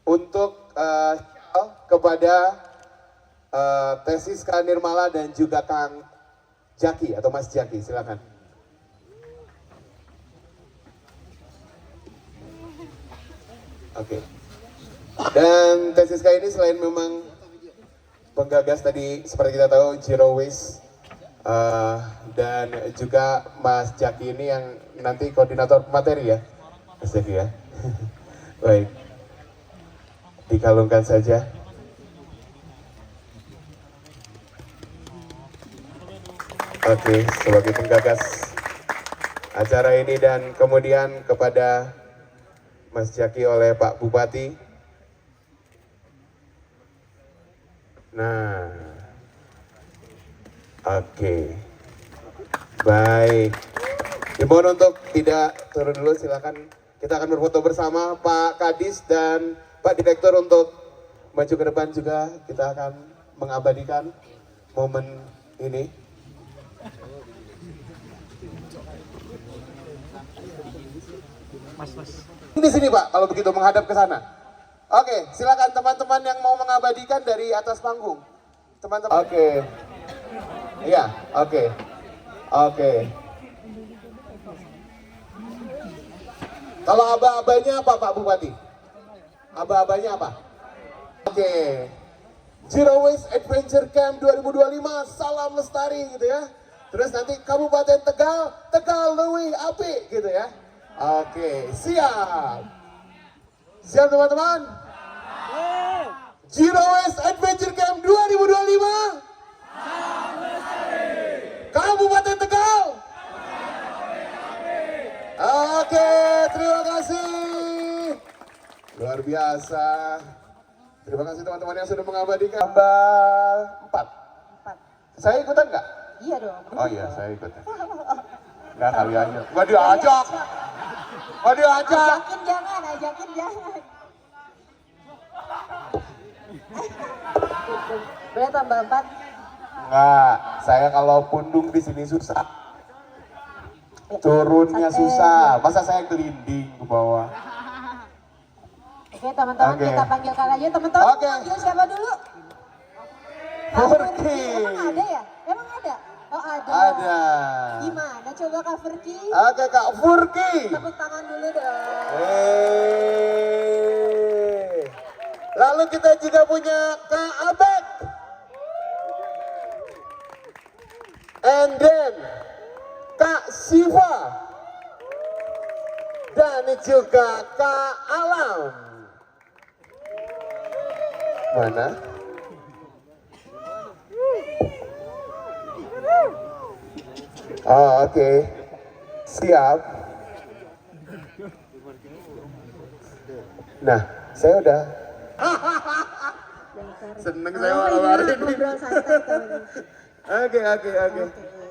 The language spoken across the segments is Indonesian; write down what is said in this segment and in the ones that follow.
untuk kepada Tesis Kak Nirmala dan juga Kang Jaki atau Mas Jaki, silakan. Oke. Dan Tesis Kak ini selain memang penggagas tadi seperti kita tahu Zero Waste, dan juga Mas Jaki ini yang nanti koordinator materi ya, Mas Jaki ya. Baik, dikalungkan saja. Oke, sebagai penggagas acara ini dan kemudian kepada Mas Jaki oleh Pak Bupati. Nah, oke, baik. Dimohon untuk tidak turun dulu, silakan. Kita akan berfoto bersama Pak Kadis dan Pak Direktur untuk maju ke depan juga. Kita akan mengabadikan momen ini. Di sini Pak, kalau begitu menghadap ke sana. Oke, silakan teman-teman yang mau mengabadikan dari atas panggung. Teman-teman. Oke. Iya, oke. Oke. Kalau aba-abanya apa Pak Bupati? Aba-abanya apa? Oke. Zero Waste Adventure Camp 2025, salam lestari gitu ya. Terus nanti Kabupaten Tegal, Tegal Luwih Apik gitu ya. Oke, siap. Siap teman-teman? Zero Waste Adventure Camp 2025. Kabupaten Tegal. Oke, terima kasih. Luar biasa. Terima kasih teman-teman yang sudah mengabadikan. Tambah 4. Saya ikutan nggak? Iya dong. Oh iya, saya ikutan. Nggak kali aja. Nggak diajak. Nggak diajak. Ajakin jangan, ajakin jangan. Boleh tambah 4? Enggak, saya kalau pundung di sini susah. Turunnya susah. Masa saya gelinding ke bawah. Oke teman-teman, Oke. kita panggilkan aja teman-teman. Oke. Panggil siapa dulu? Furki. Emang ada ya? Emang ada? Oh ada. Ada. Gimana coba Kak Furki? Oke Kak Furki. Tepuk tangan dulu dong. Lalu kita juga punya Kak Abek. And then Kak Siva. Dan juga Kak Alam. Mana? Oh, oke. Siap. Nah, saya udah. Seneng saya malam hari ini. Ngobrol santai teman-teman. Oke.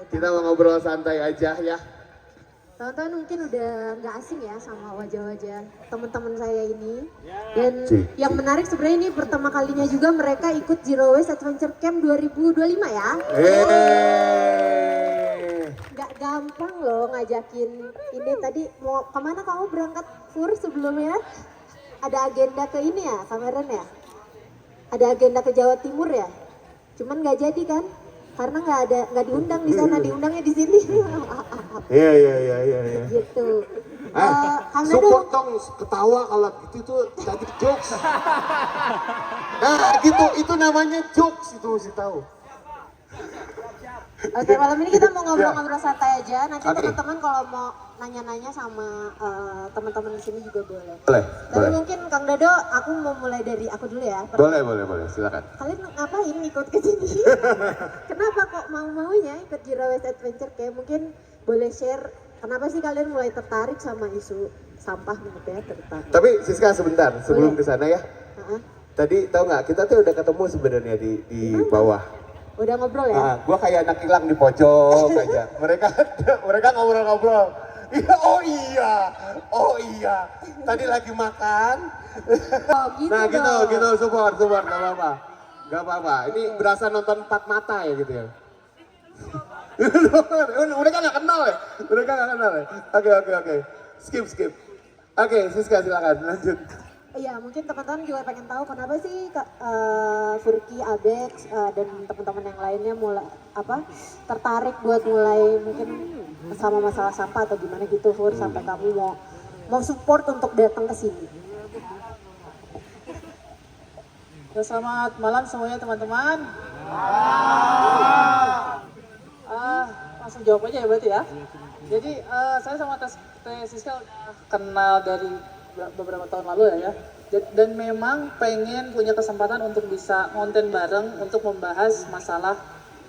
Kita mau ngobrol santai aja ya. Teman-teman mungkin udah nggak asing ya sama wajah-wajah teman-teman saya ini. Dan yang menarik sebenarnya ini pertama kalinya juga mereka ikut Zero Waste Adventure Camp 2025 ya. Nggak gampang loh ngajakin ini. Tadi mau kemana kamu berangkat Fur sebelumnya? Ada agenda ke ini ya, Kameren ya? Ada agenda ke Jawa Timur ya? Cuman nggak jadi kan? Karena nggak diundang di sana, diundangnya di sini. Iya. Gitu. Kang Support Dado, dong, ketawa kalau gitu tuh tadi jokes. Nah gitu, itu namanya jokes itu sih tahu. oke malam ini kita mau ngobrol-ngobrol santai aja. Nanti Oke. teman-teman kalau mau nanya-nanya sama teman-teman di sini juga boleh. Boleh. Tapi mungkin Kang Dado, aku mau mulai dari aku dulu ya. Boleh, silakan. Kalian ngapain ikut ke sini? Kenapa kok mau-maunya ikut Zero Waste Adventure Camp? Mungkin boleh share kenapa sih kalian mulai tertarik sama isu sampah gitu ya terutama. Tapi Siska sebentar, sebelum ke sana ya. Tadi tahu nggak, kita tuh udah ketemu sebenarnya di bawah. Udah ngobrol ya? Nah, gua kayak anak hilang di pojok aja. Mereka ngobrol-ngobrol. Oh iya. Tadi lagi makan. Oh, gitu Nah dong. gitu, support, gak apa-apa. Ini berasa nonton empat mata ya gitu ya. Mereka nggak kenal ya? Oke. Skip. Oke, Siska silakan lanjut. Iya, mungkin teman-teman juga pengen tahu kenapa sih Furki, Abex, dan teman-teman yang lainnya tertarik buat mulai mungkin sama masalah sampah atau gimana gitu, Fur, sampai kamu mau support untuk datang ke sini. Ya, selamat malam semuanya teman-teman. Langsung jawab aja ya berarti ya. Jadi saya sama Teh Siska kenal dari beberapa tahun lalu ya. Dan memang pengen punya kesempatan untuk bisa konten bareng untuk membahas masalah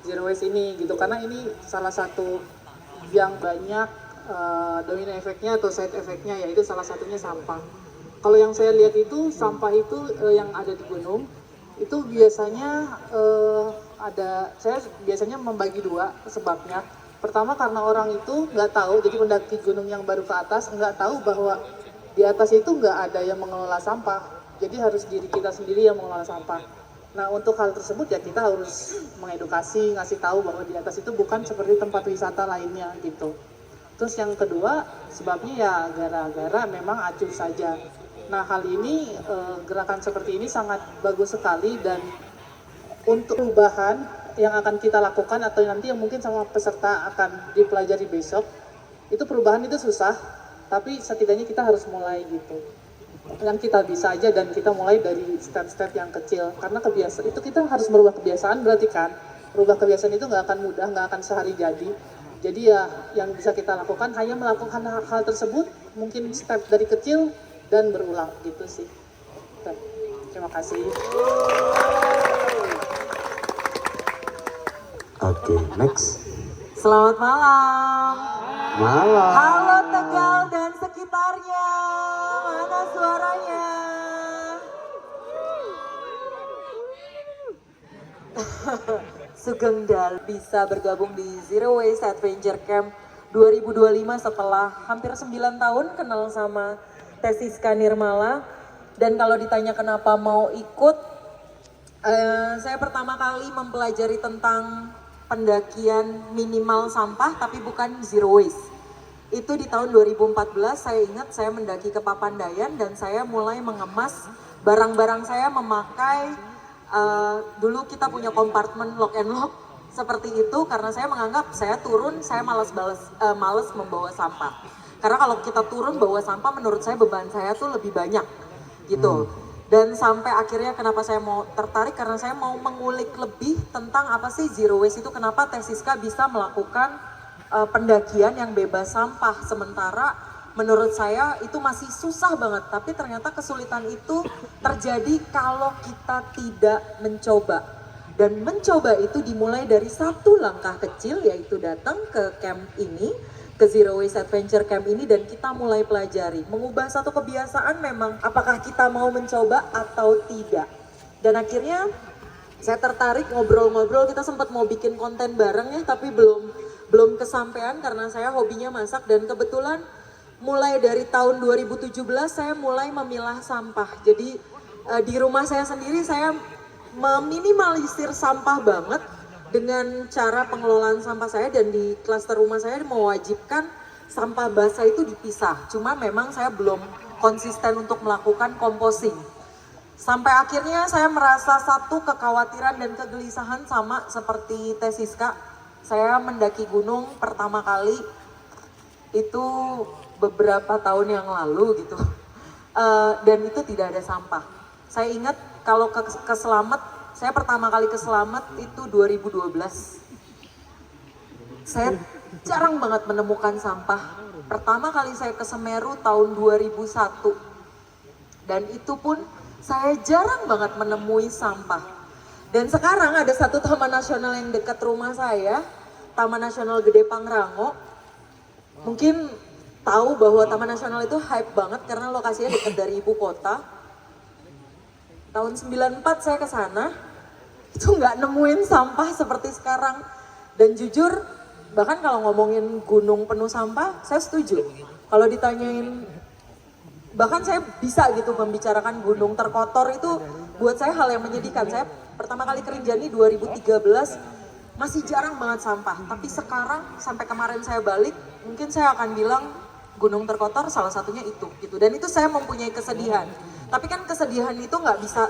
zero waste ini gitu. Karena ini salah satu yang banyak domino efeknya atau side efeknya, yaitu salah satunya sampah. Kalau yang saya lihat itu sampah itu yang ada di gunung itu biasanya saya biasanya membagi dua sebabnya. Pertama karena orang itu nggak tahu, jadi pendaki gunung yang baru ke atas nggak tahu bahwa di atas itu nggak ada yang mengelola sampah. Jadi harus diri kita sendiri yang mengelola sampah. Nah untuk hal tersebut ya kita harus mengedukasi, ngasih tahu bahwa di atas itu bukan seperti tempat wisata lainnya gitu. Terus yang kedua sebabnya ya gara-gara memang acuh saja. Nah hal ini gerakan seperti ini sangat bagus sekali, dan untuk perubahan yang akan kita lakukan atau nanti yang mungkin sama peserta akan dipelajari besok, itu perubahan itu susah, tapi setidaknya kita harus mulai gitu. Yang kita bisa aja, dan kita mulai dari step-step yang kecil. Karena kebiasaan itu kita harus merubah kebiasaan, berarti kan merubah kebiasaan itu nggak akan mudah, nggak akan sehari jadi. Jadi ya yang bisa kita lakukan hanya melakukan hal tersebut, mungkin step dari kecil dan berulang gitu sih. Terima kasih. Oke, next. Selamat malam. Malam. Halo Tegal dan sekitarnya. Mana suaranya? Sugeng Dal bisa bergabung di Zero Waste Adventure Camp 2025 setelah hampir 9 tahun kenal sama Teh Siska Nirmala. Dan kalau ditanya kenapa mau ikut, saya pertama kali mempelajari tentang pendakian minimal sampah tapi bukan zero waste. Itu di tahun 2014, saya ingat saya mendaki ke Papandayan dan saya mulai mengemas barang-barang saya memakai, dulu kita punya kompartemen lock and lock seperti itu, karena saya menganggap saya turun, saya malas membawa sampah. Karena kalau kita turun bawa sampah, menurut saya beban saya tuh lebih banyak gitu. Dan sampai akhirnya kenapa saya mau tertarik, karena saya mau mengulik lebih tentang apa sih zero waste itu, kenapa Teh Siska bisa melakukan pendakian yang bebas sampah, sementara menurut saya itu masih susah banget. Tapi ternyata kesulitan itu terjadi kalau kita tidak mencoba. Dan mencoba itu dimulai dari satu langkah kecil, yaitu datang ke camp ini, ke Zero Waste Adventure Camp ini, dan kita mulai pelajari. Mengubah satu kebiasaan memang apakah kita mau mencoba atau tidak. Dan akhirnya saya tertarik ngobrol-ngobrol, kita sempat mau bikin konten bareng ya, tapi belum kesampaian karena saya hobinya masak, dan kebetulan mulai dari tahun 2017 saya mulai memilah sampah. Jadi di rumah saya sendiri saya meminimalisir sampah banget dengan cara pengelolaan sampah saya, dan di klaster rumah saya mewajibkan sampah basah itu dipisah. Cuma memang saya belum konsisten untuk melakukan composting. Sampai akhirnya saya merasa satu kekhawatiran dan kegelisahan sama seperti Teh Siska. Saya mendaki gunung pertama kali itu beberapa tahun yang lalu gitu. Dan itu tidak ada sampah. Saya ingat kalau ke Selamet, saya pertama kali ke Selamet itu 2012. Saya jarang banget menemukan sampah. Pertama kali saya ke Semeru tahun 2001. Dan itu pun saya jarang banget menemui sampah. Dan sekarang ada satu taman nasional yang dekat rumah saya, Taman Nasional Gede Pangrango. Mungkin tahu bahwa Taman Nasional itu hype banget karena lokasinya dekat dari ibu kota. Tahun 94 saya ke sana, itu nggak nemuin sampah seperti sekarang. Dan jujur, bahkan kalau ngomongin gunung penuh sampah, saya setuju. Kalau ditanyain, bahkan saya bisa gitu membicarakan gunung terkotor, itu buat saya hal yang menyedihkan. Saya pertama kali ke Rinjani 2013, masih jarang banget sampah. Tapi sekarang, sampai kemarin saya balik, mungkin saya akan bilang gunung terkotor salah satunya itu gitu. Dan itu saya mempunyai kesedihan. Tapi kan kesedihan itu nggak bisa